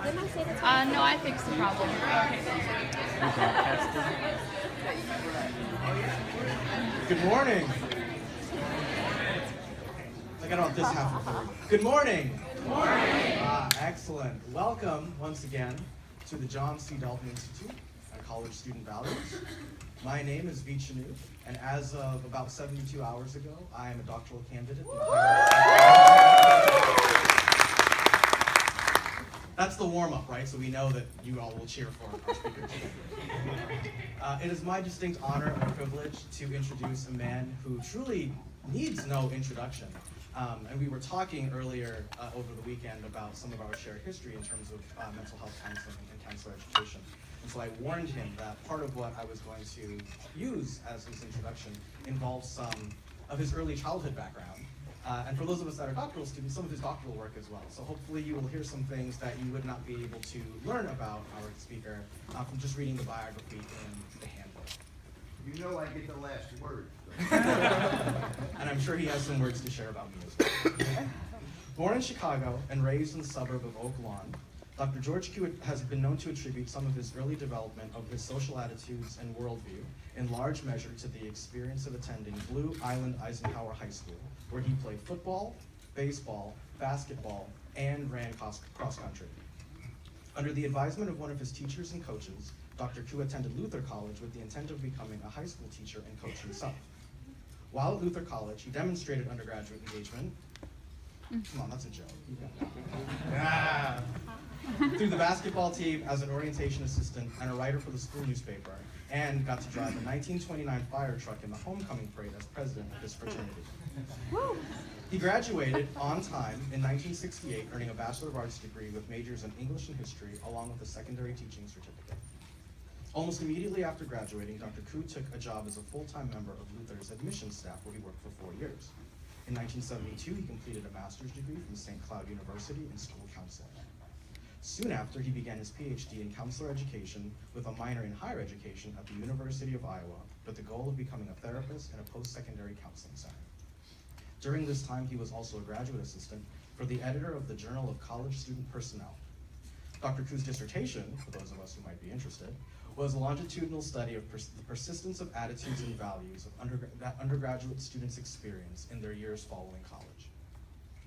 No, I fixed the problem. Good morning. I got on this half of the Good morning. Good morning. Excellent. Welcome once again to the John C. Dalton Institute on College Student Values. My name is Vichanu, and as of about 72 hours ago, I am a doctoral candidate. That's the warm-up, right? So we know that you all will cheer for our speaker today. It is my distinct honor and privilege to introduce a man who truly needs no introduction. And we were talking earlier over the weekend about some of our shared history in terms of mental health counseling and counselor education. And so I warned him that part of what I was going to use as his introduction involves some of his early childhood background. And for those of us that are doctoral students, some of his doctoral work as well. So hopefully you will hear some things that you would not be able to learn about our speaker from just reading the biography in the handbook. You know I get the last word. And I'm sure he has some words to share about me as well. Born in Chicago and raised in the suburb of Oak Lawn, Dr. George Hewitt has been known to attribute some of his early development of his social attitudes and worldview in large measure to the experience of attending Blue Island Eisenhower High School, where he played football, baseball, basketball, and ran cross-country. Under the advisement of one of his teachers and coaches, Dr. Koo attended Luther College with the intent of becoming a high school teacher and coach himself. While at Luther College, he demonstrated undergraduate engagement. Come on, that's a joke. Through the basketball team as an orientation assistant and a writer for the school newspaper, and got to drive a 1929 fire truck in the homecoming parade as president of his fraternity. He graduated on time in 1968, earning a Bachelor of Arts degree with majors in English and history, along with a secondary teaching certificate. Almost immediately after graduating, Dr. Koo took a job as a full-time member of Luther's admissions staff, where he worked for 4 years. In 1972, he completed a master's degree from St. Cloud University in school counseling. Soon after, he began his PhD in counselor education with a minor in higher education at the University of Iowa, with the goal of becoming a therapist in a post-secondary counseling center. During this time, he was also a graduate assistant for the editor of the Journal of College Student Personnel. Dr. Koo's dissertation, for those of us who might be interested, was a longitudinal study of the persistence of attitudes and values that undergraduate students experience in their years following college.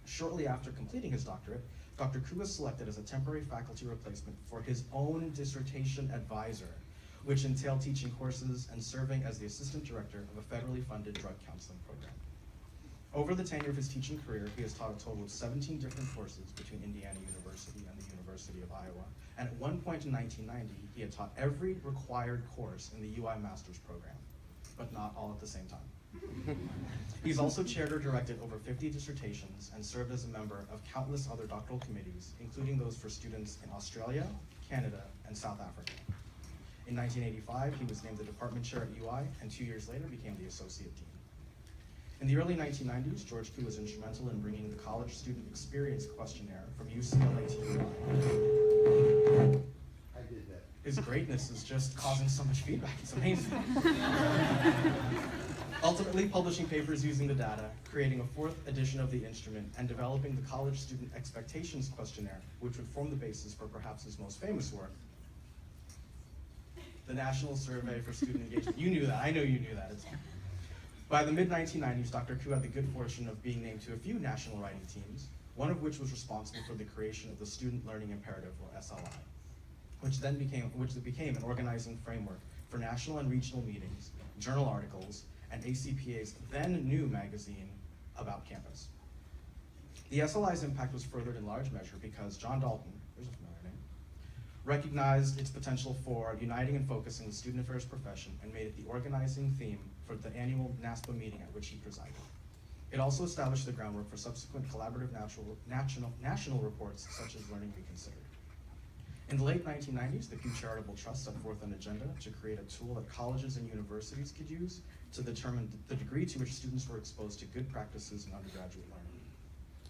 Shortly after completing his doctorate, Dr. Koo was selected as a temporary faculty replacement for his own dissertation advisor, which entailed teaching courses and serving as the assistant director of a federally funded drug counseling program. Over the tenure of his teaching career, he has taught a total of 17 different courses between Indiana University and the University of Iowa. And at one point in 1990, he had taught every required course in the UI Master's program, but not all at the same time. He's also chaired or directed over 50 dissertations and served as a member of countless other doctoral committees, including those for students in Australia, Canada, and South Africa. In 1985, he was named the department chair at UI, and 2 years later became the associate dean. In the early 1990s, George Koo was instrumental in bringing the College Student Experience Questionnaire from UCLA to UI. I did that. His greatness is just causing so much feedback, it's amazing. Ultimately publishing papers using the data, creating a 4th edition of the instrument, and developing the College Student Expectations Questionnaire, which would form the basis for perhaps his most famous work, the National Survey for Student Engagement. You knew that, I know you knew that. By the mid-1990s, Dr. Koo had the good fortune of being named to a few national writing teams, one of which was responsible for the creation of the Student Learning Imperative, or SLI, which became an organizing framework for national and regional meetings, journal articles, and ACPA's then new magazine, About Campus. The SLI's impact was furthered in large measure because John Dalton, there's a familiar name, recognized its potential for uniting and focusing the student affairs profession and made it the organizing theme for the annual NASPA meeting at which he presided. It also established the groundwork for subsequent collaborative national reports such as Learning Reconsidered. In the late 1990s, the Koo Charitable Trust set forth an agenda to create a tool that colleges and universities could use to determine the degree to which students were exposed to good practices in undergraduate learning.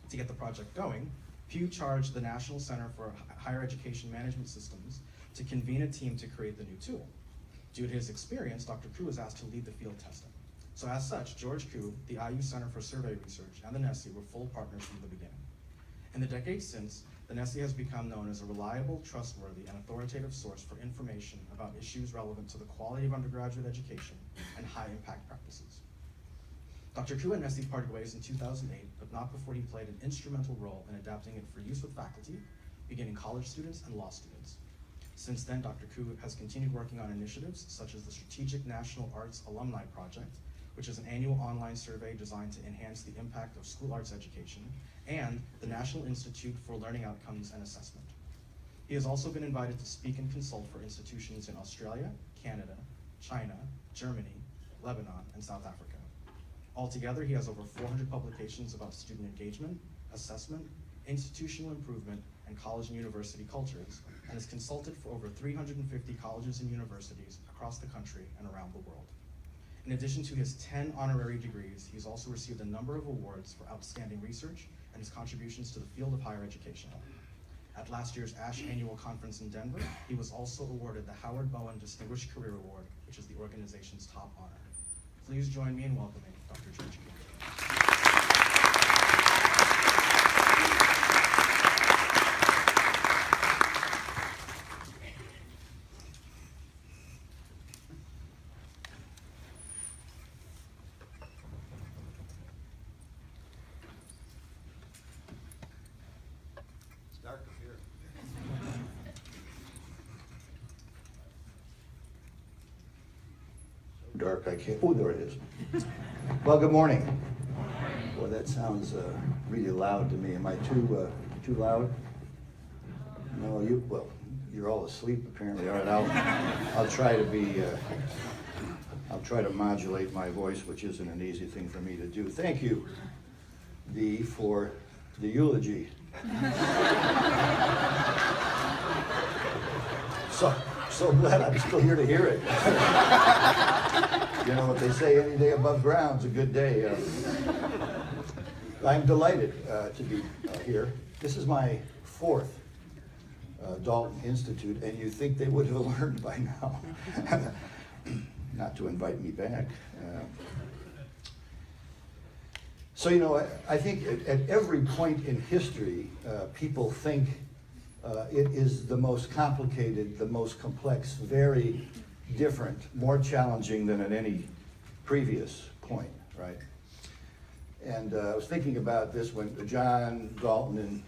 To get the project going, Pew charged the National Center for Higher Education Management Systems to convene a team to create the new tool. Due to his experience, Dr. Koo was asked to lead the field testing. So as such, George Koo, the IU Center for Survey Research, and the NESI were full partners from the beginning. In the decades since, the NESI has become known as a reliable, trustworthy, and authoritative source for information about issues relevant to the quality of undergraduate education and high-impact practices. Dr. Koo and NESI parted ways in 2008, but not before he played an instrumental role in adapting it for use with faculty, beginning college students and law students. Since then, Dr. Koo has continued working on initiatives such as the Strategic National Arts Alumni Project, which is an annual online survey designed to enhance the impact of school arts education, and the National Institute for Learning Outcomes and Assessment. He has also been invited to speak and consult for institutions in Australia, Canada, China, Germany, Lebanon, and South Africa. Altogether, he has over 400 publications about student engagement, assessment, institutional improvement, and college and university cultures, and has consulted for over 350 colleges and universities across the country and around the world. In addition to his 10 honorary degrees, he's also received a number of awards for outstanding research and his contributions to the field of higher education. At last year's ASH annual conference in Denver, he was also awarded the Howard Bowen Distinguished Career Award, which is the organization's top honor. Please join me in welcoming Dr. George Koo. It's dark up here. Dark, I can't, oh, there it is. Well, good morning. Well, that sounds really loud to me. Am I too loud? No, well, you're all asleep apparently. All right, I'll try to be, I'll try to modulate my voice, which isn't an easy thing for me to do. Thank you, Dee, for the eulogy. So glad I'm still here to hear it. You know what they say, any day above ground's a good day. I'm delighted to be here. This is my fourth Dalton Institute, and you think they would have learned by now not to invite me back. So, you know, I think at every point in history, people think it is the most complicated, the most complex, very different, more challenging than at any previous point, right? And I was thinking about this when John, Dalton, and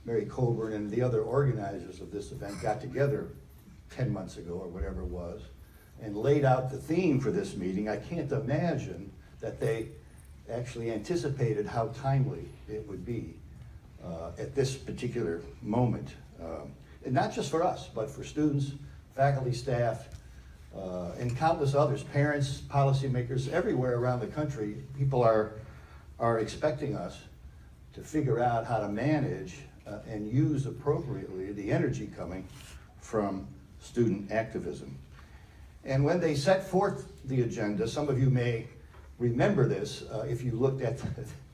Mary Coburn and the other organizers of this event got together 10 months ago or whatever it was and laid out the theme for this meeting. I can't imagine that they actually anticipated how timely it would be at this particular moment. And not just for us, but for students, faculty, staff, and countless others, parents, policymakers, everywhere around the country. People are expecting us to figure out how to manage and use appropriately the energy coming from student activism. And when they set forth the agenda, some of you may remember this if you looked at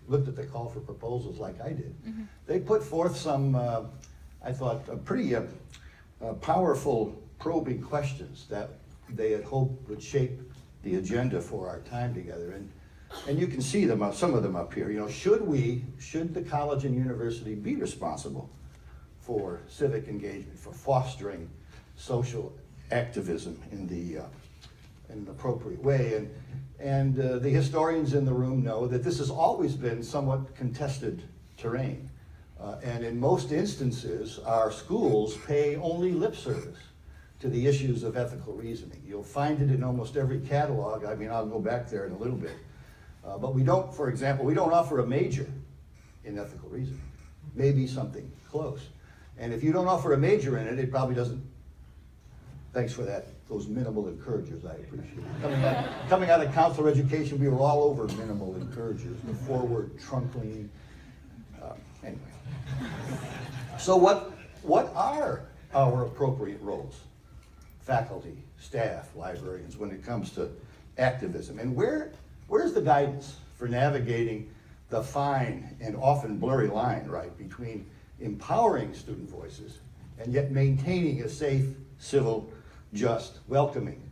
the call for proposals like I did. Mm-hmm. They put forth some, I thought, pretty powerful probing questions that they had hoped would shape the agenda for our time together. And you can see them, some of them up here. You know, should the college and university be responsible for civic engagement, for fostering social activism in an appropriate way? And the historians in the room know that this has always been somewhat contested terrain. And in most instances, our schools pay only lip service to the issues of ethical reasoning. You'll find it in almost every catalog. I mean, I'll go back there in a little bit. But we don't, for example, we don't offer a major in ethical reasoning. Maybe something close. And if you don't offer a major in it, it probably doesn't. Thanks for that. Those minimal encouragers, I appreciate it. Coming out of counselor education, we were all over minimal encouragers, the forward, trunkling. Anyway. So what are our appropriate roles? Faculty, staff, librarians, when it comes to activism? And where's the guidance for navigating the fine and often blurry line, right, between empowering student voices and yet maintaining a safe, civil, just, welcoming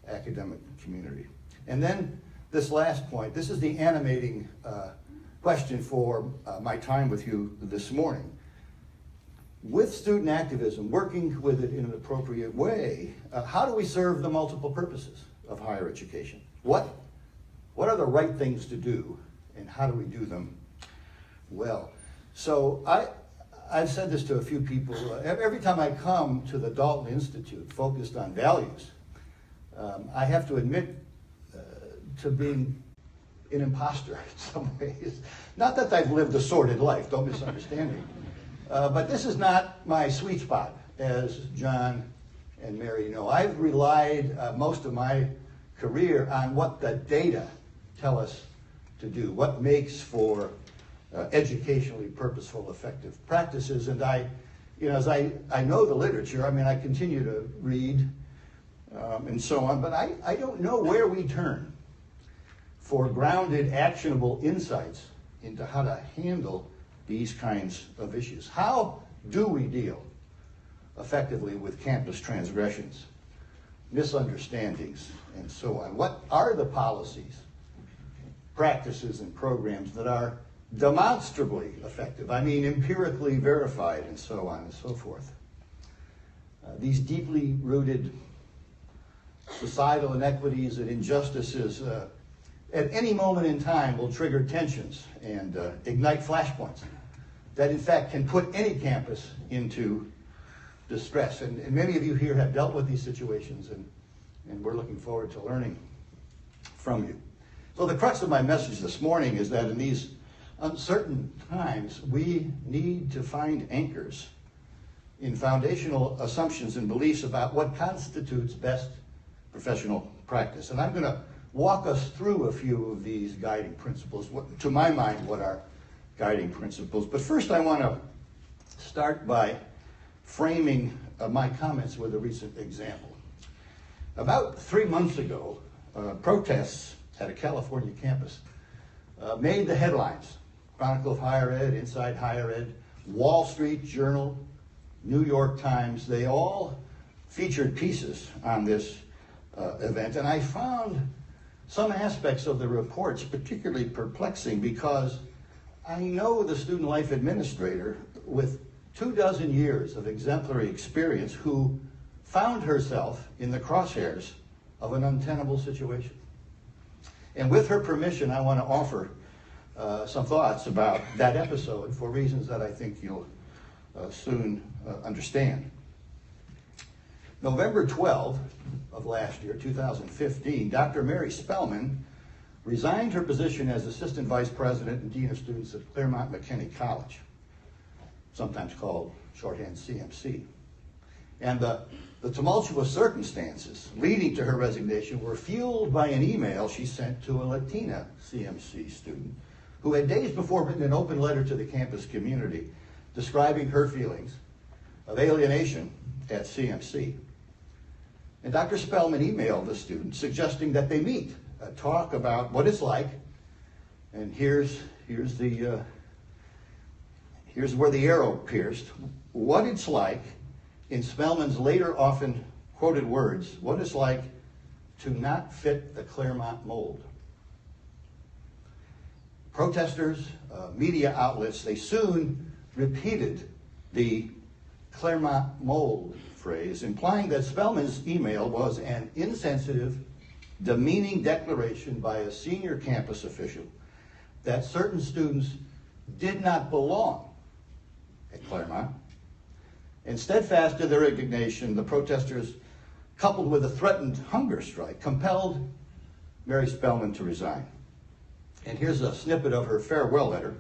academic community? And then this last point, this is the animating question for my time with you this morning. with student activism, working with it in an appropriate way, how do we serve the multiple purposes of higher education? What are the right things to do, and how do we do them well? So I've said this to a few people. Every time I come to the Dalton Institute focused on values, I have to admit to being an imposter in some ways. Not that I've lived a sordid life, don't misunderstand me. But this is not my sweet spot, as John and Mary know. I've relied most of my career on what the data tell us to do, what makes for educationally purposeful, effective practices. And as I know the literature, I mean, I continue to read and so on, but I don't know where we turn for grounded, actionable insights into how to handle these kinds of issues. How do we deal effectively with campus transgressions, misunderstandings, and so on? What are the policies, practices, and programs that are demonstrably effective? I mean, empirically verified, and so on and so forth. These deeply rooted societal inequities and injustices at any moment in time will trigger tensions and ignite flashpoints that in fact can put any campus into distress. And many of you here have dealt with these situations, and we're looking forward to learning from you. So the crux of my message this morning is that in these uncertain times, we need to find anchors in foundational assumptions and beliefs about what constitutes best professional practice. And I'm going to walk us through a few of these guiding principles. To my mind, what are guiding principles? But first I want to start by framing my comments with a recent example. About 3 months ago, protests at a California campus made the headlines. Chronicle of Higher Ed, Inside Higher Ed, Wall Street Journal, New York Times, they all featured pieces on this event. And I found some aspects of the reports particularly perplexing because I know the student life administrator with 24 years of exemplary experience who found herself in the crosshairs of an untenable situation. And with her permission, I want to offer some thoughts about that episode for reasons that I think you'll soon understand. November 12 of last year, 2015, Dr. Mary Spellman resigned her position as Assistant Vice President and Dean of Students at Claremont McKenna College, sometimes called shorthand CMC. And the tumultuous circumstances leading to her resignation were fueled by an email she sent to a Latina CMC student who had days before written an open letter to the campus community describing her feelings of alienation at CMC. And Dr. Spellman emailed the student suggesting that they meet, talk about what it's like, and here's where the arrow pierced, what it's like, in Spellman's later often quoted words, what it's like to not fit the Claremont mold. Protesters, media outlets, they soon repeated the Claremont mold phrase, implying that Spellman's email was an insensitive, demeaning declaration by a senior campus official that certain students did not belong at Claremont. And steadfast in their indignation, the protesters, coupled with a threatened hunger strike, compelled Mary Spellman to resign. And here's a snippet of her farewell letter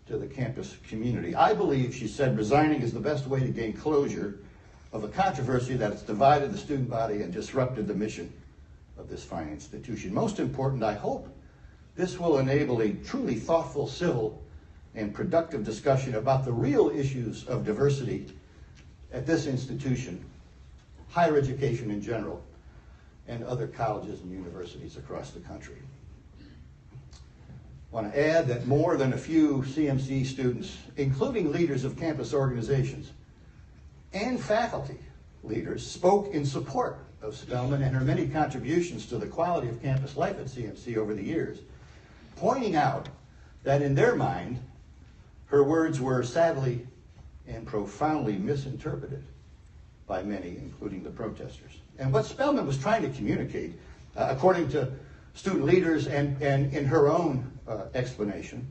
to the campus community. I believe, she said, resigning is the best way to gain closure of a controversy that has divided the student body and disrupted the mission of this fine institution. Most important, I hope this will enable a truly thoughtful, civil, and productive discussion about the real issues of diversity at this institution, higher education in general, and other colleges and universities across the country. I want to add that more than a few CMC students, including leaders of campus organizations and faculty leaders, spoke in support of Spellman and her many contributions to the quality of campus life at CMC over the years, pointing out that in their mind, her words were sadly and profoundly misinterpreted by many, including the protesters. And what Spellman was trying to communicate, according to student leaders and in her own explanation,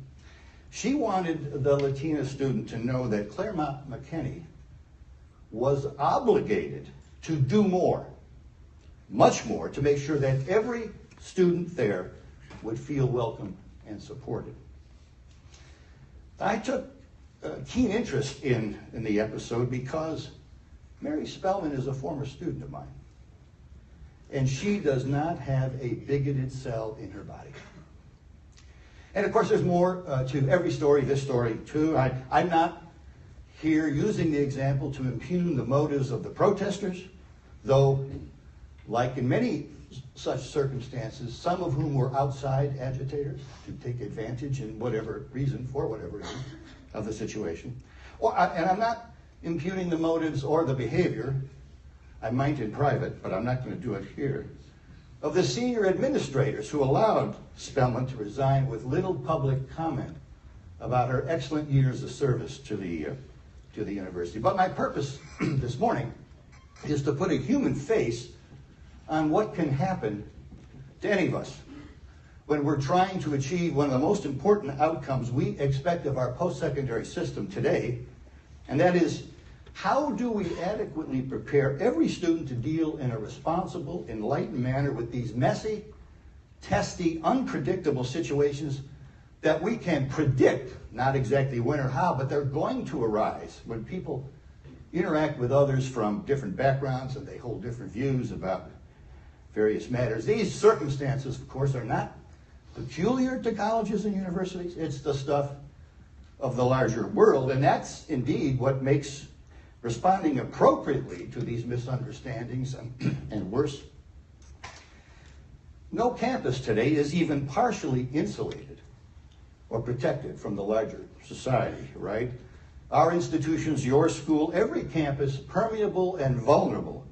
she wanted the Latina student to know that Claremont McKenna was obligated to do more, much more, to make sure that every student there would feel welcome and supported. I took keen interest in the episode because Mary Spellman is a former student of mine, and she does not have a bigoted cell in her body. And of course, there's more to every story, this story too. I'm not here using the example to impugn the motives of the protesters, though, like in many such circumstances, some of whom were outside agitators to take advantage for whatever reason, of the situation. And I'm not impugning the motives or the behavior, I might in private, but I'm not going to do it here, of the senior administrators who allowed Spellman to resign with little public comment about her excellent years of service to the university. But my purpose this morning is to put a human face on what can happen to any of us when we're trying to achieve one of the most important outcomes we expect of our post-secondary system today, and that is, how do we adequately prepare every student to deal in a responsible, enlightened manner with these messy, testy, unpredictable situations that we can predict, not exactly when or how, but they're going to arise when people interact with others from different backgrounds and they hold different views about various matters. These circumstances, of course, are not peculiar to colleges and universities. It's the stuff of the larger world, and that's indeed what makes responding appropriately to these misunderstandings and worse. No campus today is even partially insulated or protected from the larger society, right? Our institutions, your school, every campus, permeable and vulnerable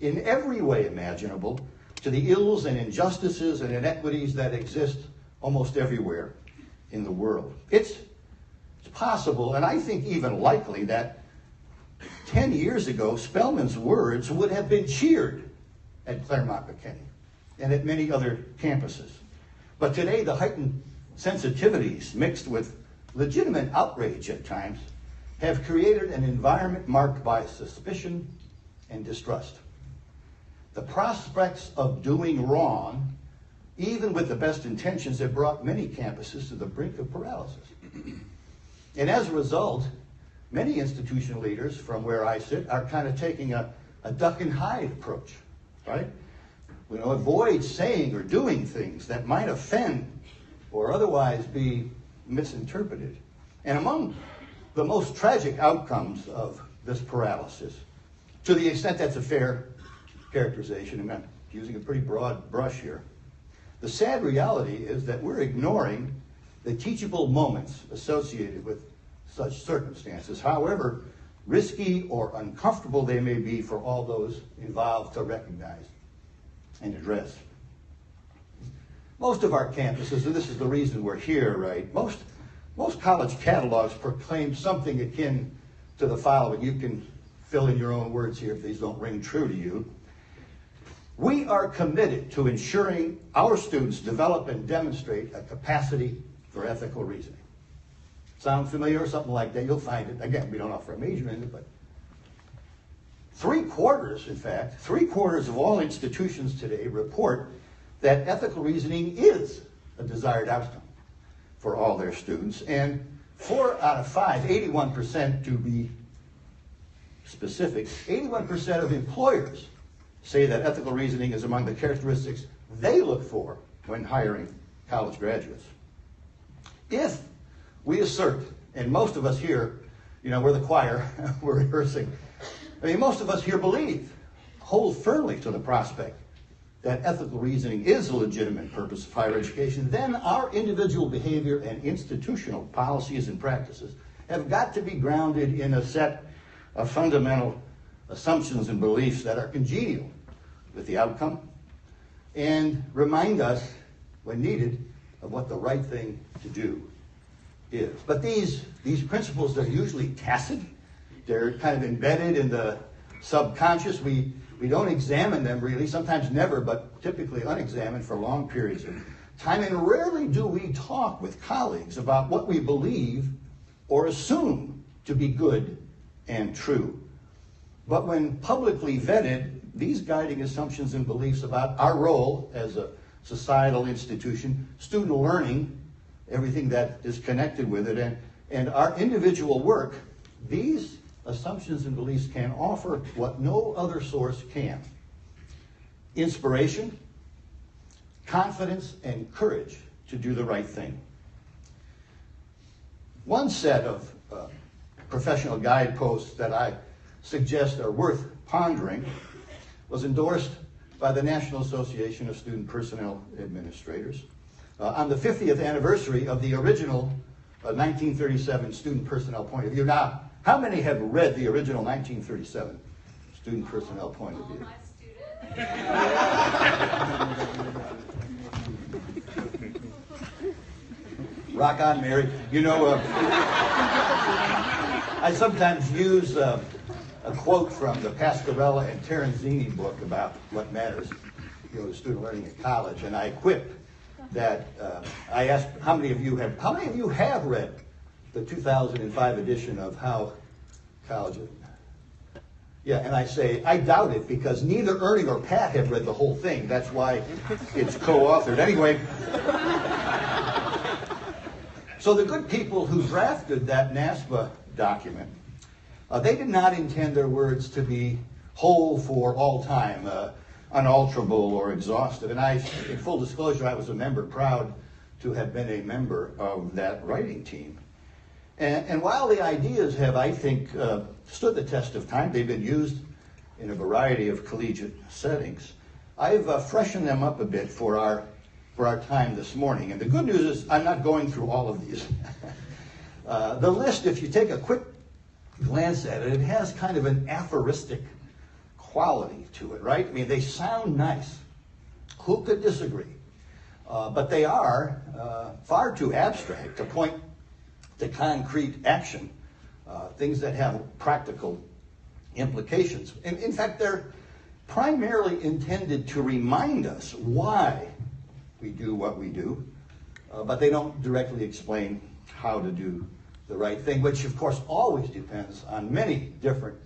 in every way imaginable to the ills and injustices and inequities that exist almost everywhere in the world. It's possible, and I think even likely, that 10 years ago, Spellman's words would have been cheered at Claremont McKenna and at many other campuses. But today, the heightened sensitivities mixed with legitimate outrage at times have created an environment marked by suspicion and distrust. The prospects of doing wrong, even with the best intentions, have brought many campuses to the brink of paralysis. And as a result, many institutional leaders from where I sit are kind of taking a duck and hide approach, right? Avoid saying or doing things that might offend or otherwise be misinterpreted. And among the most tragic outcomes of this paralysis, to the extent that's a fair characterization, and I'm using a pretty broad brush here, the sad reality is that we're ignoring the teachable moments associated with such circumstances, however risky or uncomfortable they may be for all those involved to recognize and address. Most of our campuses, and this is the reason we're here, right? Most college catalogs proclaim something akin to the following. You can fill in your own words here if these don't ring true to you. We are committed to ensuring our students develop and demonstrate a capacity for ethical reasoning. Sound familiar or something like that? You'll find it. Again, we don't offer a major in it, but three-quarters of all institutions today report that ethical reasoning is a desired outcome for all their students. And 4 out of 5, 81% to be specific, 81% of employers say that ethical reasoning is among the characteristics they look for when hiring college graduates. If we assert, and most of us here, we're the choir, we're rehearsing, most of us here hold firmly to the prospect that ethical reasoning is a legitimate purpose of higher education, then our individual behavior and institutional policies and practices have got to be grounded in a set of fundamental assumptions and beliefs that are congenial with the outcome and remind us, when needed, of what the right thing to do is. But these principles are usually tacit They're kind of embedded in the subconscious. We don't examine them really, sometimes never, but typically unexamined for long periods of time. And rarely do we talk with colleagues about what we believe or assume to be good and true. But when publicly vetted, these guiding assumptions and beliefs about our role as a societal institution, student learning, everything that is connected with it, and our individual work, these assumptions and beliefs can offer what no other source can: inspiration, confidence, and courage to do the right thing. One set of professional guideposts that I suggest are worth pondering was endorsed by the National Association of Student Personnel Administrators on the 50th anniversary of the original 1937 Student Personnel Point of View. Now, how many have read the original 1937 Student Personnel Point of View? Rock on, Mary. You know, I sometimes use a quote from the Pasquarella and Terenzini book about what matters, to student learning at college, and I quip that I asked how many of you have read the 2005 edition of How College. Yeah, and I say I doubt it because neither Ernie or Pat have read the whole thing. That's why it's co-authored. Anyway, so the good people who drafted that NASPA document, they did not intend their words to be whole for all time, unalterable or exhaustive. And I, in full disclosure, I was a member, proud to have been a member of that writing team. And while the ideas have, I think, stood the test of time, they've been used in a variety of collegiate settings, I've freshened them up a bit for our time this morning. And the good news is I'm not going through all of these. The list, if you take a quick glance at it, it has kind of an aphoristic quality to it, right? I mean, they sound nice. Who could disagree? But they are far too abstract to point to concrete action, things that have practical implications. In fact, they're primarily intended to remind us why we do what we do, but they don't directly explain how to do the right thing, which of course always depends on many different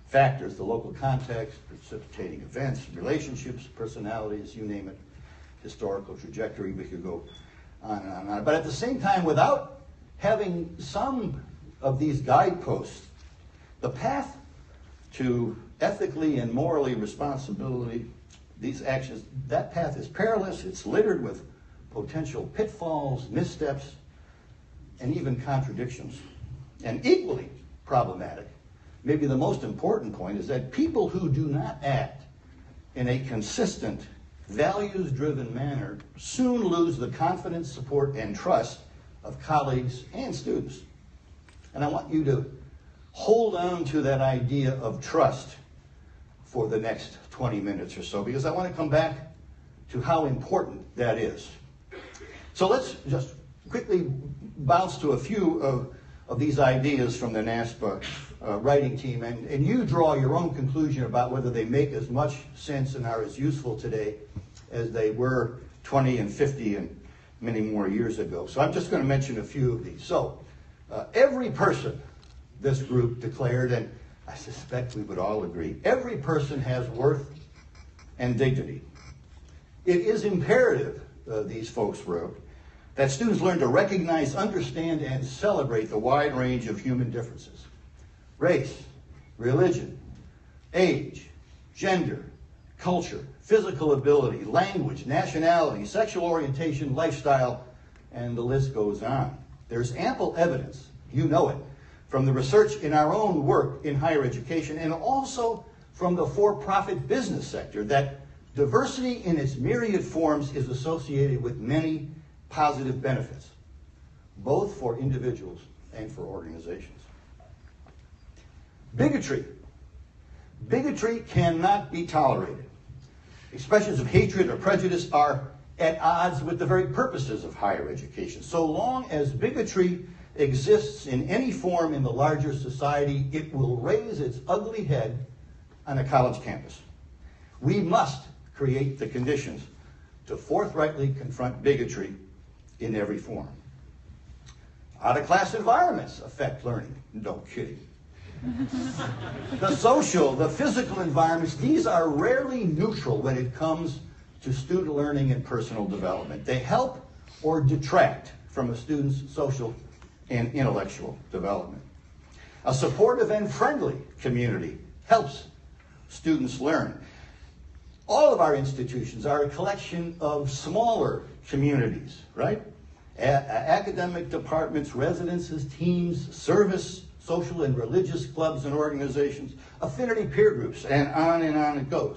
factors: the local context, precipitating events, relationships, personalities, you name it, historical trajectory. We could go on and on and on. But at the same time, without having some of these guideposts, the path to ethically and morally responsibility, these actions, that path is perilous. It's littered with potential pitfalls, missteps, and even contradictions. And equally problematic, maybe the most important point, is that people who do not act in a consistent, values-driven manner soon lose the confidence, support, and trust of colleagues and students. And I want you to hold on to that idea of trust for the next 20 minutes or so, because I want to come back to how important that is. So let's just quickly bounce to a few of these ideas from the NASPA writing team, and you draw your own conclusion about whether they make as much sense and are as useful today as they were 20 and 50 and many more years ago. So I'm just going to mention a few of these. So every person, this group declared, and I suspect we would all agree, every person has worth and dignity. It is imperative, these folks wrote, that students learn to recognize, understand, and celebrate the wide range of human differences: race, religion, age, gender, culture, physical ability, language, nationality, sexual orientation, lifestyle, and the list goes on. There's ample evidence, you know it, from the research in our own work in higher education and also from the for-profit business sector that diversity in its myriad forms is associated with many positive benefits, both for individuals and for organizations. Bigotry. Bigotry cannot be tolerated. Expressions of hatred or prejudice are at odds with the very purposes of higher education. So long as bigotry exists in any form in the larger society, it will raise its ugly head on a college campus. We must create the conditions to forthrightly confront bigotry in every form. Out-of-class environments affect learning. No kidding. The social, the physical environments, these are rarely neutral when it comes to student learning and personal development. They help or detract from a student's social and intellectual development. A supportive and friendly community helps students learn. All of our institutions are a collection of smaller communities, right? Academic departments, residences, teams, service, social and religious clubs and organizations, affinity peer groups, and on it goes.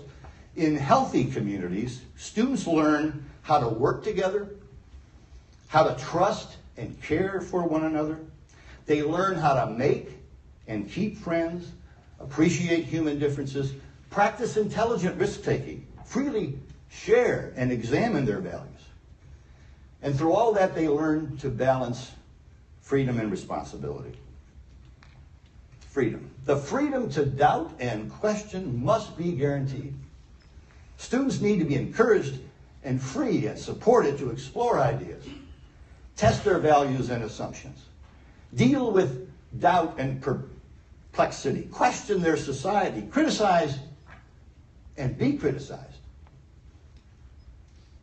In healthy communities, students learn how to work together, how to trust and care for one another. They learn how to make and keep friends, appreciate human differences, practice intelligent risk-taking, freely share and examine their values. And through all that, they learn to balance freedom and responsibility. Freedom. The freedom to doubt and question must be guaranteed. Students need to be encouraged and free and supported to explore ideas, test their values and assumptions, deal with doubt and perplexity, question their society, criticize and be criticized.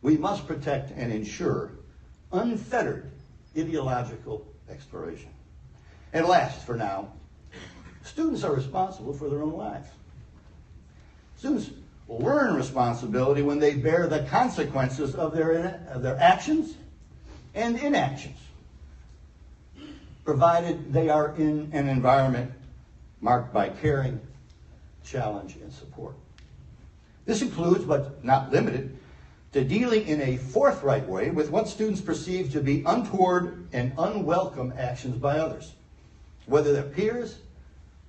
We must protect and ensure unfettered ideological exploration. And last, for now, students are responsible for their own lives. Students learn responsibility when they bear the consequences of their actions and inactions, provided they are in an environment marked by caring, challenge, and support. This includes, but not limited, to dealing in a forthright way with what students perceive to be untoward and unwelcome actions by others, whether they're peers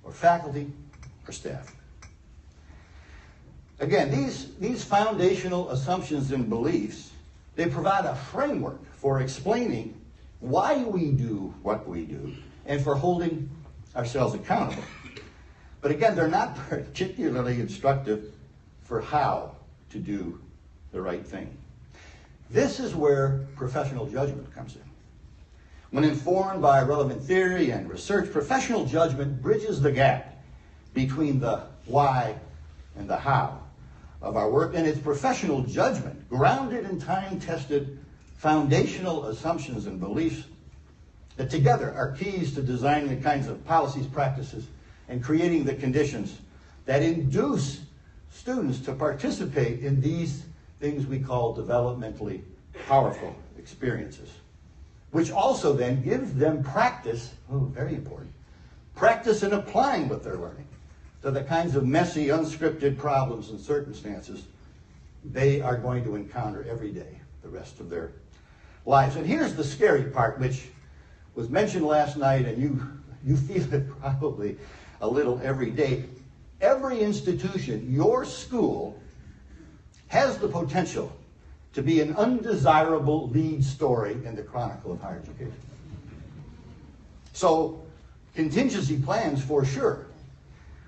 or faculty or staff. Again, these foundational assumptions and beliefs, they provide a framework for explaining why we do what we do and for holding ourselves accountable. But again, they're not particularly instructive for how to do the right thing. This is where professional judgment comes in. When informed by relevant theory and research, professional judgment bridges the gap between the why and the how of our work, and it's professional judgment, grounded in time-tested foundational assumptions and beliefs, that together are keys to designing the kinds of policies, practices, and creating the conditions that induce students to participate in these things we call developmentally powerful experiences, which also then gives them practice, very important, practice in applying what they're learning to the kinds of messy, unscripted problems and circumstances they are going to encounter every day, the rest of their lives. And here's the scary part, which was mentioned last night, and you feel it probably a little every day. Every institution, your school, has the potential to be an undesirable lead story in the chronicle of higher education. So, contingency plans, for sure,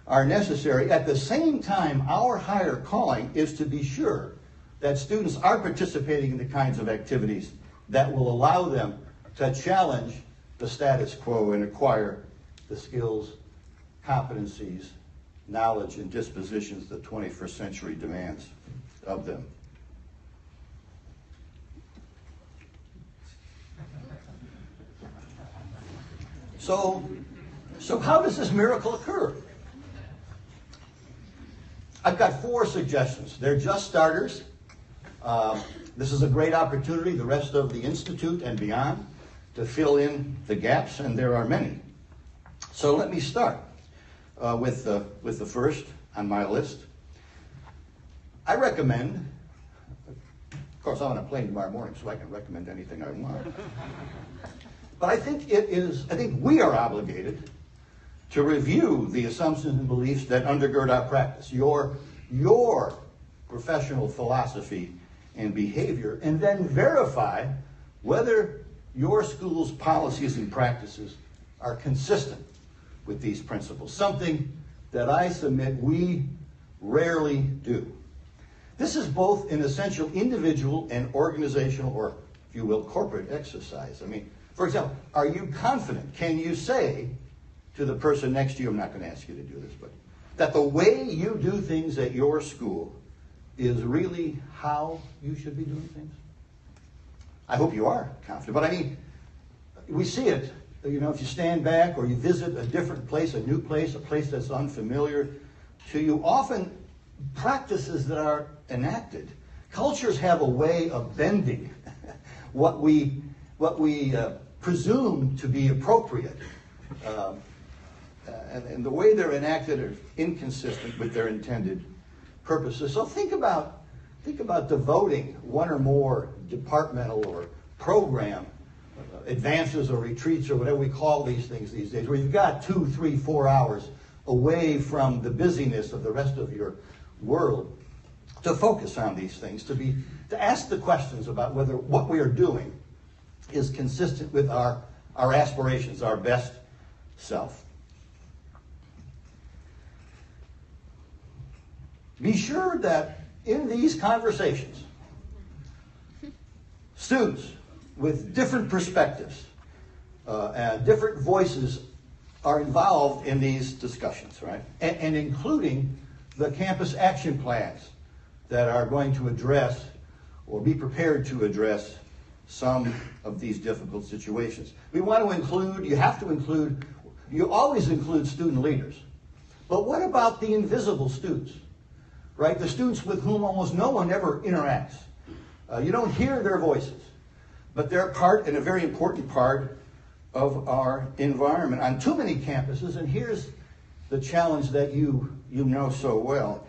are necessary. At the same time, our higher calling is to be sure that students are participating in the kinds of activities that will allow them to challenge the status quo and acquire the skills, competencies, knowledge, and dispositions the 21st century demands of them. So how does this miracle occur? I've got 4 suggestions. They're just starters. This is a great opportunity, the rest of the Institute and beyond, to fill in the gaps, and there are many. So let me start with the first on my list. I recommend, of course I'm on a plane tomorrow morning, so I can recommend anything I want. But I think we are obligated to review the assumptions and beliefs that undergird our practice, your professional philosophy and behavior, and then verify whether your school's policies and practices are consistent with these principles, something that I submit we rarely do. This is both an essential individual and organizational, or if you will, corporate exercise. I mean, for example, are you confident? Can you say to the person next to you, I'm not going to ask you to do this, but that the way you do things at your school is really how you should be doing things? I hope you are confident. But I mean, we see it, you know, if you stand back or you visit a different place, a new place, a place that's unfamiliar to you, often practices that are enacted. Cultures have a way of bending what we presume to be appropriate. And the way they're enacted are inconsistent with their intended purposes. So think about devoting one or more departmental or program advances or retreats or whatever we call these things these days, where you've got 2, 3, 4 hours away from the busyness of the rest of your world to focus on these things, to ask the questions about whether what we are doing is consistent with our aspirations, our best self. Be sure that in these conversations, students with different perspectives and different voices are involved in these discussions, right? And including the campus action plans that are going to address or be prepared to address some of these difficult situations. We want to include, you always include student leaders. But what about the invisible students, right? The students with whom almost no one ever interacts. You don't hear their voices, but they're part and a very important part of our environment on too many campuses. And here's the challenge that you know so well.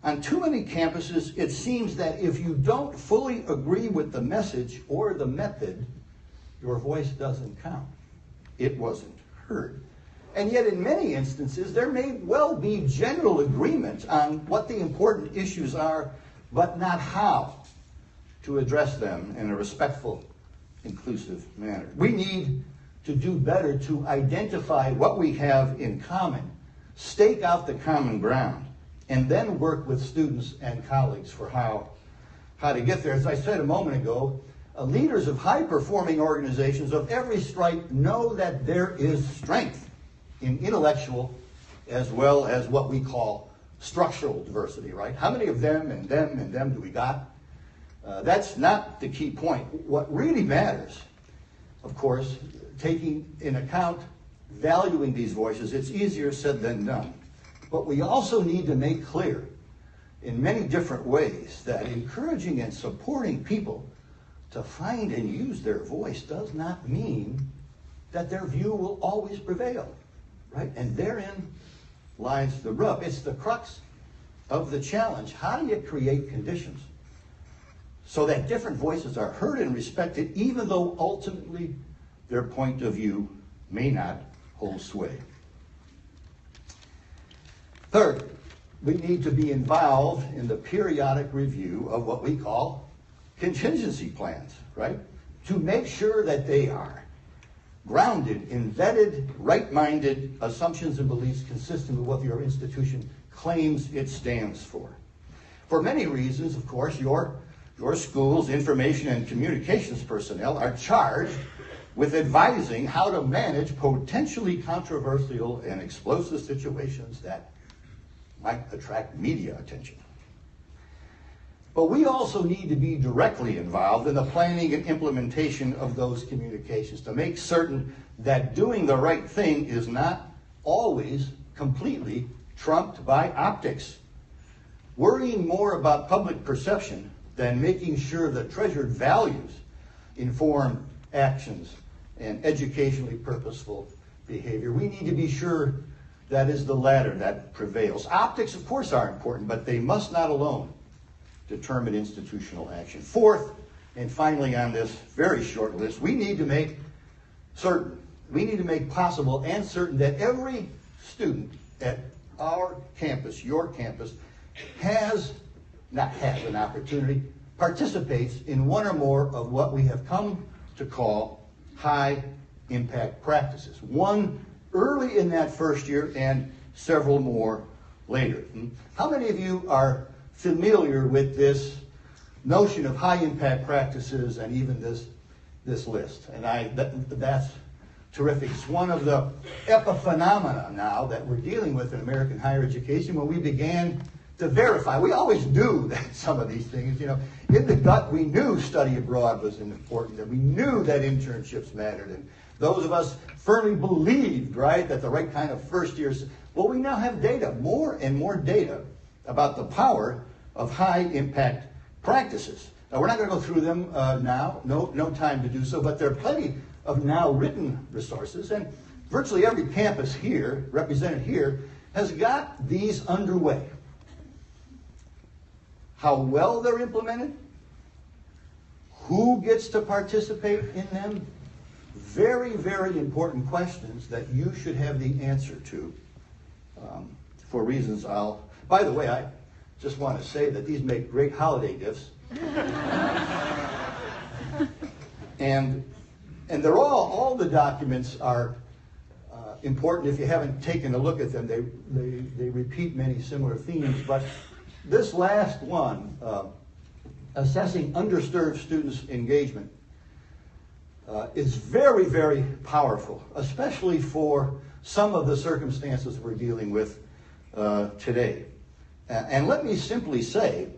On too many campuses, it seems that if you don't fully agree with the message or the method, your voice doesn't count. It wasn't heard. And yet in many instances, there may well be general agreement on what the important issues are, but not how to address them in a respectful, inclusive manner. We need to do better to identify what we have in common, stake out the common ground, and then work with students and colleagues for how to get there. As I said a moment ago, leaders of high-performing organizations of every stripe know that there is strength in intellectual as well as what we call structural diversity, right? How many of them and them and them do we got? That's not the key point. What really matters, of course, taking in account, valuing these voices, it's easier said than done. But we also need to make clear in many different ways that encouraging and supporting people to find and use their voice does not mean that their view will always prevail, right? And therein lies the rub. It's the crux of the challenge. How do you create conditions so that different voices are heard and respected, even though ultimately their point of view may not hold sway? Third, we need to be involved in the periodic review of what we call contingency plans, right? To make sure that they are grounded in vetted, right-minded assumptions and beliefs consistent with what your institution claims it stands for. For many reasons, of course, your school's information and communications personnel are charged with advising how to manage potentially controversial and explosive situations that might attract media attention. But we also need to be directly involved in the planning and implementation of those communications to make certain that doing the right thing is not always completely trumped by optics. Worrying more about public perception than making sure that treasured values inform actions and educationally purposeful behavior. We need to be sure that is the latter that prevails. Optics, of course, are important, but they must not alone determine institutional action. Fourth, and finally on this very short list, we need to make possible and certain that every student at our campus, your campus, has an opportunity, participates in one or more of what we have come to call high impact practices. One early in that first year and several more later. How many of you are familiar with this notion of high impact practices and even this list? And that's terrific. It's one of the epiphenomena now that we're dealing with in American higher education when we began to verify. We always knew that some of these things, in the gut we knew study abroad was important, and we knew that internships mattered, and those of us firmly believed, right, that the right kind of first years. Well, we now have data, more and more data about the power of high impact practices. Now, we're not going to go through them now, no time to do so, but there are plenty of now written resources, and virtually every campus here, represented here, has got these underway. How well they're implemented, who gets to participate in them, very, very important questions that you should have the answer to for reasons by the way, I just want to say that these make great holiday gifts. And they're all the documents are important. If you haven't taken a look at them, they repeat many similar themes. But this last one, assessing underserved students' engagement, is very, very powerful, especially for some of the circumstances we're dealing with today. And let me simply say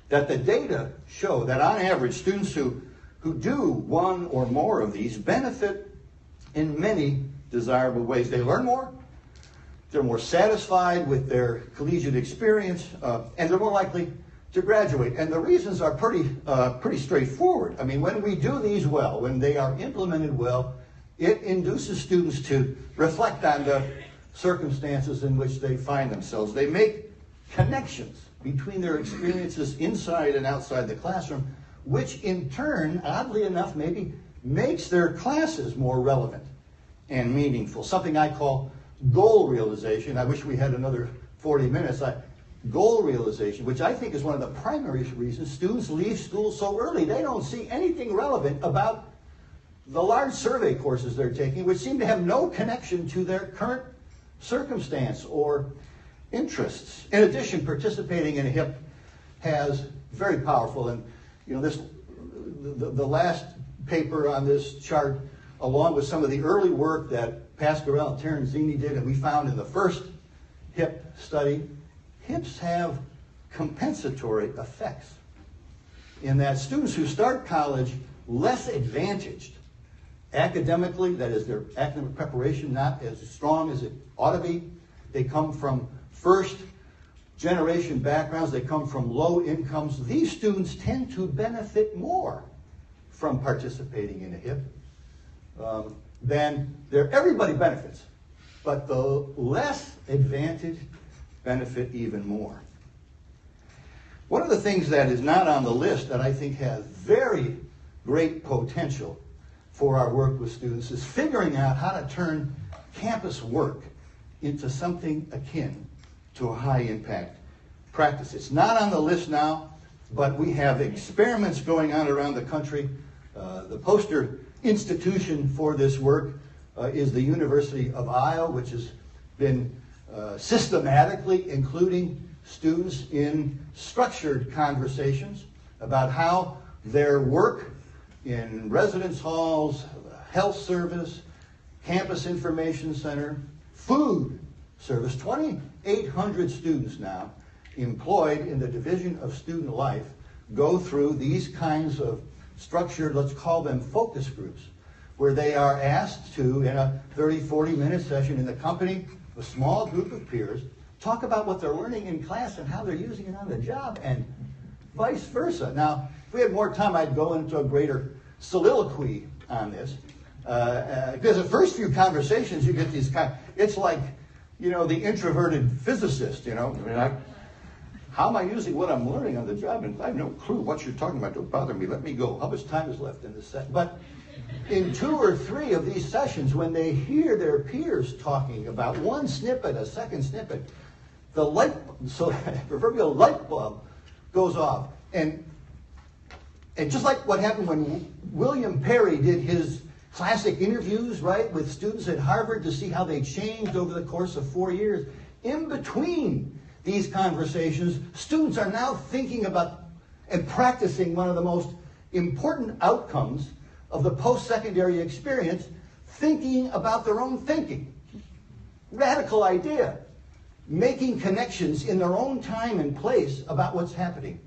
that the data show that on average, students who do one or more of these benefit in many desirable ways. They learn more, they're more satisfied with their collegiate experience, and they're more likely to graduate. And the reasons are pretty straightforward. I mean, when we do these well, when they are implemented well, it induces students to reflect on the circumstances in which they find themselves. They make connections between their experiences inside and outside the classroom, which in turn, oddly enough, maybe makes their classes more relevant and meaningful. Something I call goal realization. I wish we had another 40 minutes. Goal realization, which I think is one of the primary reasons students leave school so early. They don't see anything relevant about the large survey courses they're taking, which seem to have no connection to their current circumstance or interests. In addition, participating in a HIP has very powerful, and the last paper on this chart, along with some of the early work that Pasquarello and Terenzini did, and we found in the first HIP study, HIPs have compensatory effects in that students who start college less advantaged academically, that is, their academic preparation not as strong as it ought to be. They come from first generation backgrounds, they come from low incomes. These students tend to benefit more from participating in a HIP than everybody benefits, but the less advantaged benefit even more. One of the things that is not on the list that I think has very great potential for our work with students is figuring out how to turn campus work into something akin to a high impact practice. It's not on the list now, but we have experiments going on around the country. The poster institution for this work is the University of Iowa, which has been systematically including students in structured conversations about how their work in residence halls, health service, campus information center, food service, 2,800 students now employed in the Division of Student Life go through these kinds of structured, let's call them focus groups, where they are asked to, in a 30, 40-minute session in the company of a small group of peers, talk about what they're learning in class and how they're using it on the job, and vice versa. Now, if we had more time, I'd go into a greater soliloquy on this. Because the first few conversations, you get these it's like, the introverted physicist, how am I using what I'm learning on the job? And I have no clue what you're talking about. Don't bother me. Let me go. How much time is left in this set? But in 2 or 3 of these sessions, when they hear their peers talking about one snippet, a second snippet, the proverbial light bulb goes off. And And just like what happened when William Perry did his classic interviews, right, with students at Harvard to see how they changed over the course of 4 years, in between these conversations, students are now thinking about and practicing one of the most important outcomes of the post-secondary experience, thinking about their own thinking. Radical idea. Making connections in their own time and place about what's happening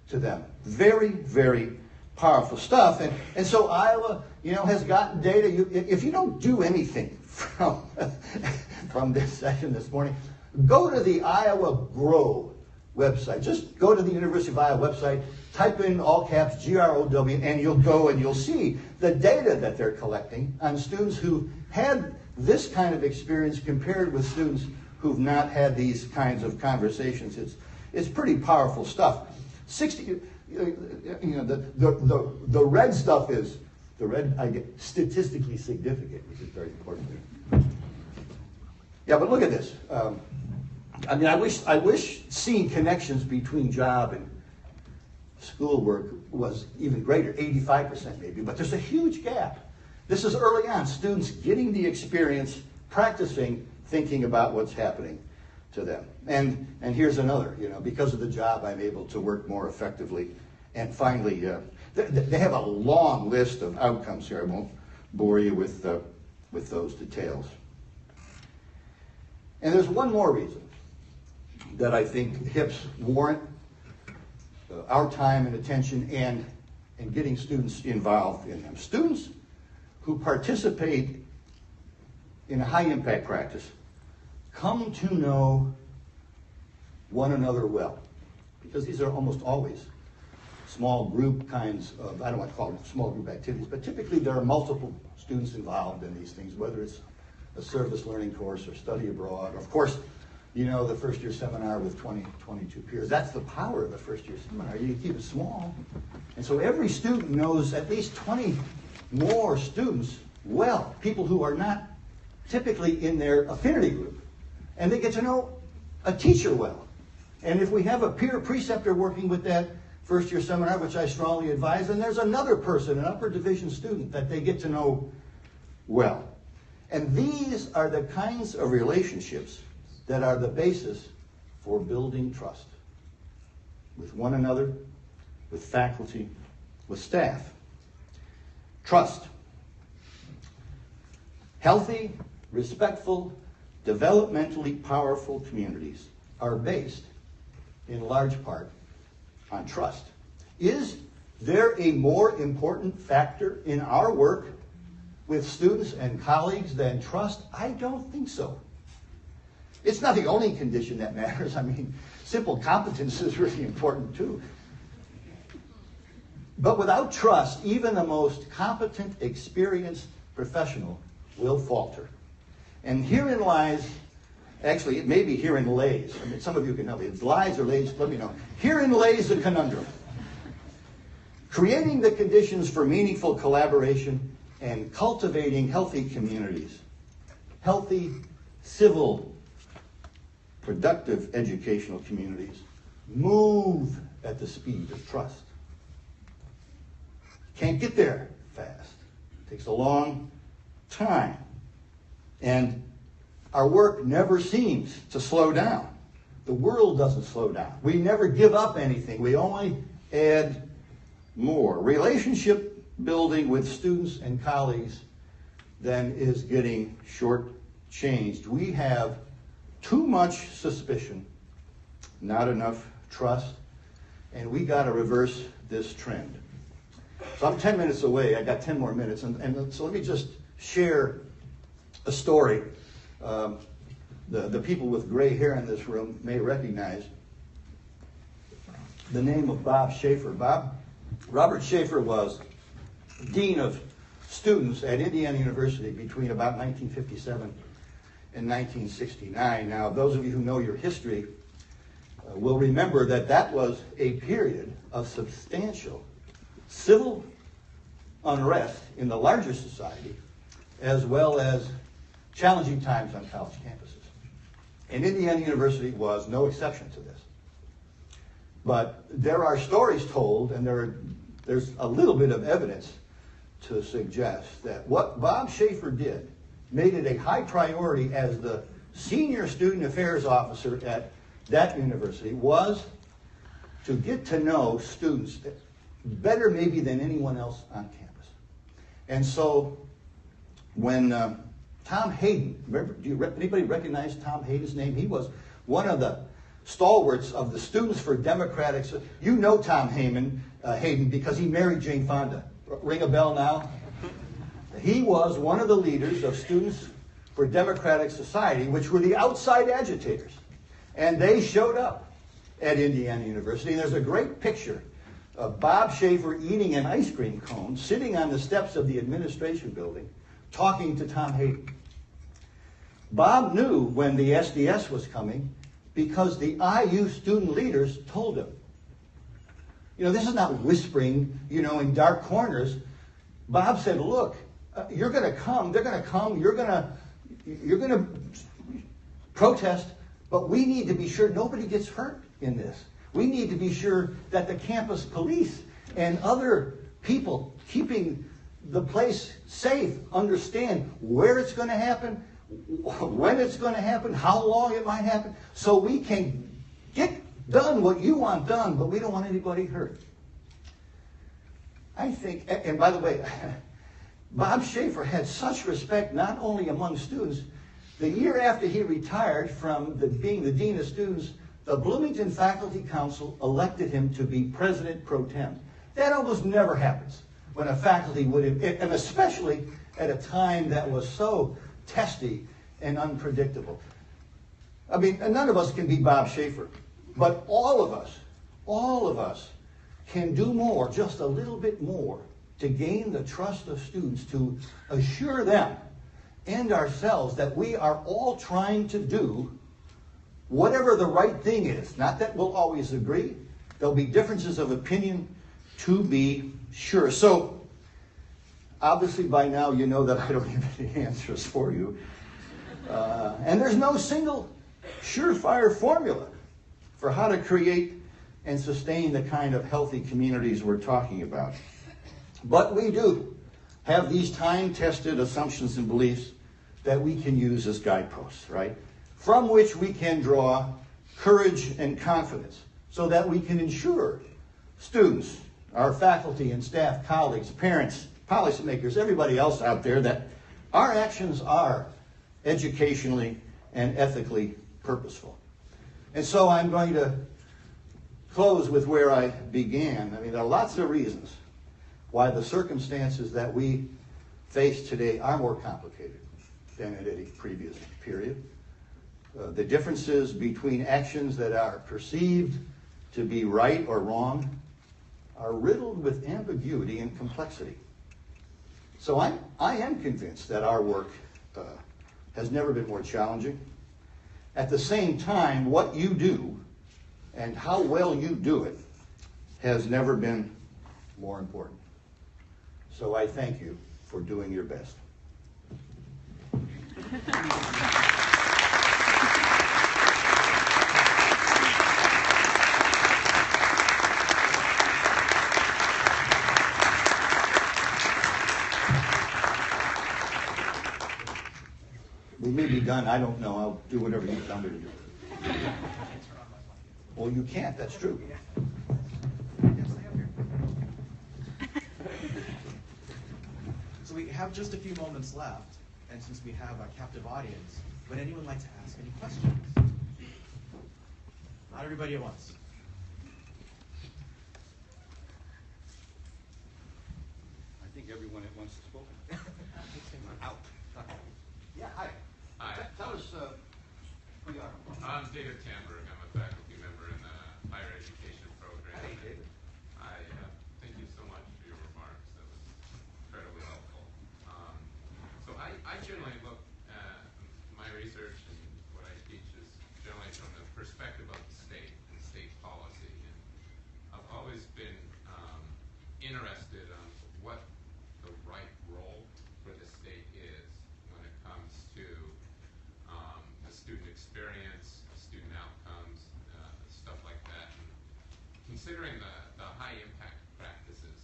to them. Very, very powerful stuff. And so Iowa, has gotten data. If you don't do anything from this session this morning, go to the Iowa Grow website. Just go to the University of Iowa website, type in all caps GROW, and you'll go and you'll see the data that they're collecting on students who had this kind of experience compared with students who've not had these kinds of conversations. It's pretty powerful stuff. 60, the red stuff is, the red I get statistically significant, which is very important. Yeah, but look at this. I wish seeing connections between job and schoolwork was even greater, 85% maybe, but there's a huge gap. This is early on, students getting the experience, practicing, thinking about what's happening to them. And here's another, because of the job, I'm able to work more effectively. And finally, they have a long list of outcomes here. I won't bore you with those details. And there's one more reason that I think HIPs warrant our time and attention and getting students involved in them. Students who participate in a high-impact practice come to know one another well, because these are almost always small group kinds of, I don't want to call them small group activities, but typically there are multiple students involved in these things, whether it's a service learning course or study abroad. Of course, the first year seminar with 22 peers. That's the power of a first year seminar. You keep it small. And so every student knows at least 20 more students well, people who are not typically in their affinity group. And they get to know a teacher well. And if we have a peer preceptor working with that first year seminar, which I strongly advise, then there's another person, an upper division student, that they get to know well. And these are the kinds of relationships that are the basis for building trust with one another, with faculty, with staff. Trust. Healthy, respectful, developmentally powerful communities are based in large part on trust. Is there a more important factor in our work with students and colleagues than trust? I don't think so. It's not the only condition that matters. Simple competence is really important too. But without trust, even the most competent, experienced professional will falter. And herein lies, actually, it may be herein lays. Some of you can help me. If it's lies or lays, let me know. Herein lays the conundrum. Creating the conditions for meaningful collaboration and cultivating healthy communities. Healthy, civil, productive educational communities move at the speed of trust. Can't get there fast. It takes a long time. And our work never seems to slow down. The world doesn't slow down. We never give up anything. We only add more. Relationship building with students and colleagues then is getting short-changed. We have too much suspicion, not enough trust, and we got to reverse this trend. So I'm 10 minutes away. I got 10 more minutes, and so let me just share a story. The people with gray hair in this room may recognize the name of Bob Schaefer. Robert Schaefer was dean of students at Indiana University between about 1957 and 1969. Now, those of you who know your history will remember that that was a period of substantial civil unrest in the larger society, as well as challenging times on college campuses. And Indiana University was no exception to this. But there are stories told, and there are there's a little bit of evidence to suggest that what Bob Schaefer did made it a high priority as the senior student affairs officer at that university was to get to know students better maybe than anyone else on campus. And so when Tom Hayden, anybody recognize Tom Hayden's name? He was one of the stalwarts of the Students for Democratic. You know Tom Hayden because he married Jane Fonda. Ring a bell now? He was one of the leaders of Students for Democratic Society, which were the outside agitators. And they showed up at Indiana University. And there's a great picture of Bob Schaefer eating an ice cream cone, sitting on the steps of the administration building, talking to Tom Hayden. Bob knew when the SDS was coming because the IU student leaders told him. You know, this is not whispering, in dark corners. Bob said, look, you're going to come, they're going to come, you're going to protest, but we need to be sure nobody gets hurt in this. We need to be sure that the campus police and other people keeping the place safe understand where it's going to happen, when it's going to happen, how long it might happen, so we can get done what you want done, but we don't want anybody hurt. I think, and by the way, Bob Schaefer had such respect not only among students. The year after he retired from being the dean of students, the Bloomington Faculty Council elected him to be president pro tem. That almost never happens when a faculty would, and especially at a time that was so testy and unpredictable. I mean, none of us can be Bob Schaefer, but all of us can do more, just a little bit more, to gain the trust of students, to assure them and ourselves that we are all trying to do whatever the right thing is. Not that we'll always agree. There'll be differences of opinion, to be sure. So, obviously by now you know that I don't have any answers for you. And there's no single surefire formula for how to create and sustain the kind of healthy communities we're talking about. But we do have these time-tested assumptions and beliefs that we can use as guideposts, right? From which we can draw courage and confidence so that we can ensure students, our faculty and staff, colleagues, parents, policymakers, everybody else out there, that our actions are educationally and ethically purposeful. And so I'm going to close with where I began. I mean, there are lots of reasons why the circumstances that we face today are more complicated than at any previous period. The differences between actions that are perceived to be right or wrong are riddled with ambiguity and complexity. So I am convinced that our work has never been more challenging. At the same time, what you do and how well you do it has never been more important. So I thank you for doing your best. We may be done, I don't know. I'll do whatever you tell me to do. Well, you can't, that's true. So we have just a few moments left, and since we have a captive audience, would anyone like to ask any questions? Not everybody at once. I think everyone at once has spoken. Out. Yeah, hi. Hi. Tell us who you are. I'm David Tamberg. I'm a faculty member in the higher education program. Hey, David. I thank you so much for your remarks. That was incredibly helpful. So I generally look at my research and what I teach is generally from the perspective of the state and state policy. And I've always been interested on what the right role for the state is when it comes to the student experience, student outcomes, stuff like that. And considering the high impact practices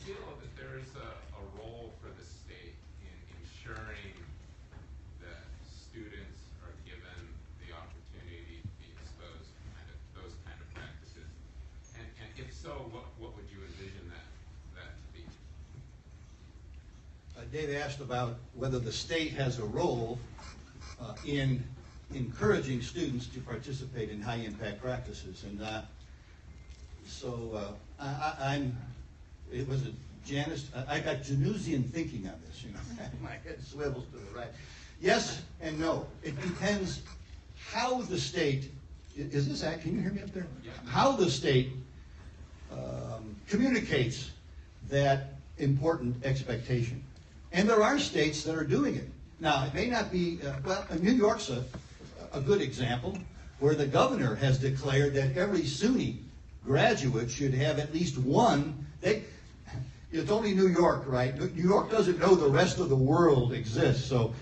feel that there is a role for the state in ensuring that students are given the opportunity to be exposed to those kind of practices? And if so, what would you envision that to be? Dave asked about whether the state has a role in encouraging students to participate in high-impact practices, and it was a Janus. I got Janusian thinking on this. My head swivels to the right. Yes and no. It depends how the state. Is this? Can you hear me up there? Yeah. How the state communicates that important expectation. And there are states that are doing it. Now, it may not be, New York's a good example, where the governor has declared that every SUNY graduate should have at least one. It's only New York, right? New York doesn't know the rest of the world exists, so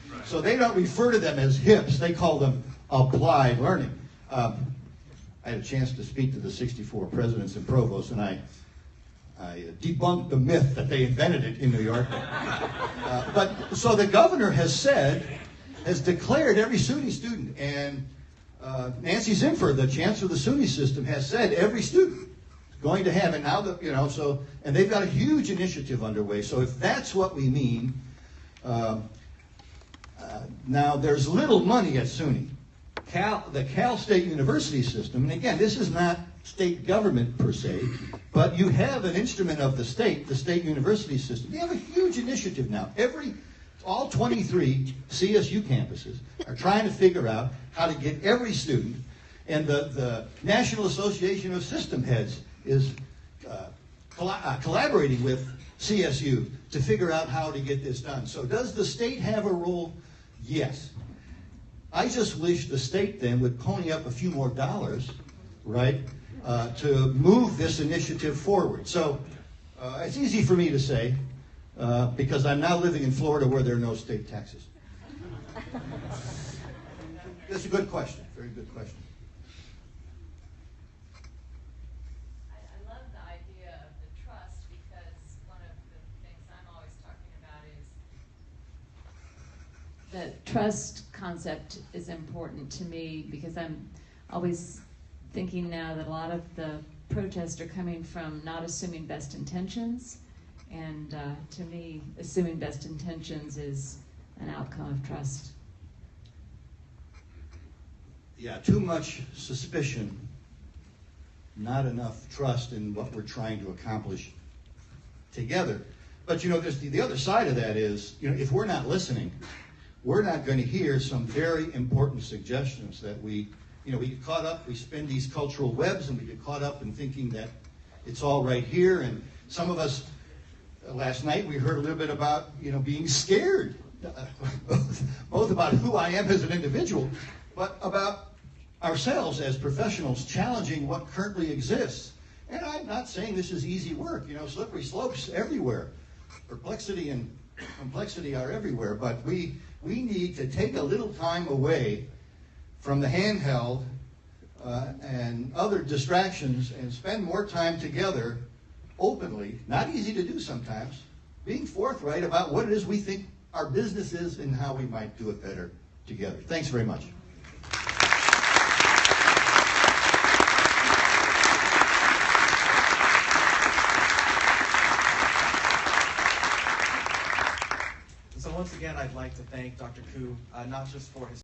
they don't refer to them as HIPs. They call them applied learning. I had a chance to speak to the 64 presidents and provosts, and I debunked the myth that they invented it in New York. So the governor has declared every SUNY student, and Nancy Zimfer, the chancellor of the SUNY system, has said every student is going to have it now. And they've got a huge initiative underway. So if that's what we mean, now there's little money at SUNY. The Cal State University system, and again, this is not state government per se, but you have an instrument of the state university system. They have a huge initiative now. All 23 CSU campuses are trying to figure out how to get every student, and the National Association of System Heads is collaborating with CSU to figure out how to get this done. So does the state have a role? Yes. I just wish the state then would pony up a few more dollars, right, to move this initiative forward. So it's easy for me to say, because I'm now living in Florida where there are no state taxes. That's a good question, very good question. I love the idea of the trust, because one of the things I'm always talking about is the trust concept is important to me, because I'm always thinking now that a lot of the protests are coming from not assuming best intentions, and to me, assuming best intentions is an outcome of trust. Yeah, too much suspicion, not enough trust in what we're trying to accomplish together. But there's the other side of that is, if we're not listening, we're not going to hear some very important suggestions that we get caught up, we spin these cultural webs, and we get caught up in thinking that it's all right here. And some of us, last night, we heard a little bit about, being scared, both about who I am as an individual, but about ourselves as professionals challenging what currently exists. And I'm not saying this is easy work, slippery slopes everywhere. Perplexity and complexity are everywhere, but we need to take a little time away from the handheld and other distractions and spend more time together openly, not easy to do sometimes, being forthright about what it is we think our business is and how we might do it better together. Thanks very much. So once again, I'd like to thank Dr. Koo, not just for his